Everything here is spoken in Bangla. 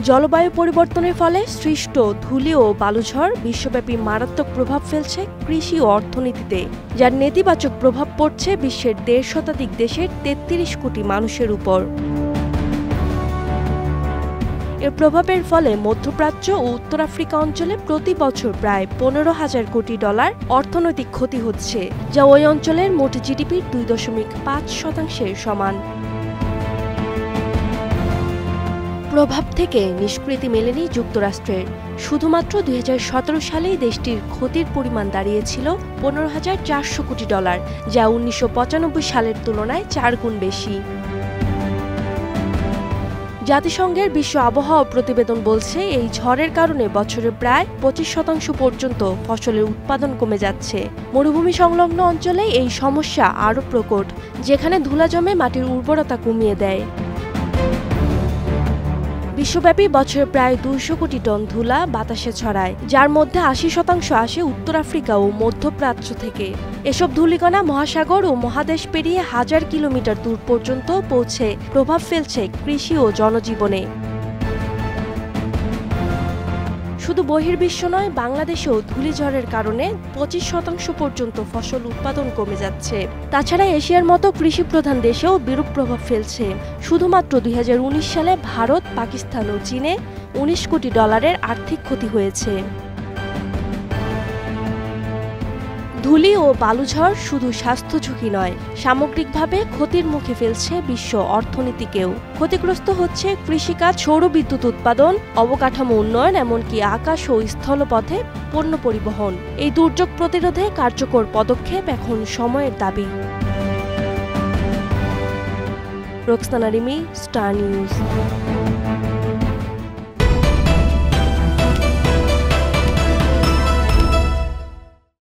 জলবায়ু পরিবর্তনের ফলে সৃষ্ট ধূলি ও বালুঝড় বিশ্বব্যাপী মারাত্মক প্রভাব ফেলছে কৃষি ও অর্থনীতিতে, যার নেতিবাচক প্রভাব পড়ছে বিশ্বের ১.৫ শতাধিক দেশের ৩৩ কোটি মানুষের উপর। এর প্রভাবের ফলে মধ্যপ্রাচ্য ও উত্তর আফ্রিকা অঞ্চলে প্রতি বছর প্রায় ১৫,০০০ কোটি ডলার অর্থনৈতিক ক্ষতি হচ্ছে, যা ওই অঞ্চলের মোট জিডিপির ২.৫% সমান। প্রভাব থেকে নিষ্কৃতি মেলেনি যুক্তরাষ্ট্রের। শুধুমাত্র ২০১৭ সালেই দেশটির ক্ষতির পরিমাণ দাঁড়িয়েছিল ১৫,৪০০ কোটি ডলার, যা ১৯৯৫ সালের তুলনায় ৪ গুণ বেশি। জাতিসংঘের বিশ্ব আবহাওয়া প্রতিবেদন বলছে, এই ঝড়ের কারণে বছরে প্রায় ২৫% পর্যন্ত ফসলের উৎপাদন কমে যাচ্ছে। মরুভূমি সংলগ্ন অঞ্চলে এই সমস্যা আরও প্রকট, যেখানে ধুলা জমে মাটির উর্বরতা কমিয়ে দেয়। বিশ্বব্যাপী বছরে প্রায় ২০০ কোটি টন ধুলা বাতাসে ছড়ায়, যার মধ্যে ৮০% আসে উত্তর আফ্রিকা ও মধ্যপ্রাচ্য থেকে। এসব ধূলিকণা মহাসাগর ও মহাদেশ পেরিয়ে হাজার কিলোমিটার দূর পর্যন্ত পৌঁছে প্রভাব ফেলছে কৃষি ও জনজীবনে। শুধু বহির্বিশ্ব নয়, বাংলাদেশেও ধূলিঝড়ের কারণে ২৫% পর্যন্ত ফসল উৎপাদন কমে যাচ্ছে। তাছাড়া এশিয়ার মতো কৃষিপ্রধান দেশেও বিরূপ প্রভাব ফেলছে। শুধুমাত্র ২০১৯ সালে ভারত, পাকিস্তান ও চীনে ১৯ কোটি ডলারের আর্থিক ক্ষতি হয়েছে। ধূলি ও বালুঝড় শুধু স্বাস্থ্য ঝুঁকি নয়, সামগ্রিকভাবে ক্ষতির মুখে ফেলছে বিশ্ব অর্থনীতিকেও। ক্ষতিগ্রস্ত হচ্ছে কৃষিকাজ, সৌরবিদ্যুৎ উৎপাদন, অবকাঠামো উন্নয়ন, এমনকি আকাশ ও স্থলপথে পণ্য পরিবহন। এই দুর্যোগ প্রতিরোধে কার্যকর পদক্ষেপ এখন সময়ের দাবি। Roksana Rimi, star news.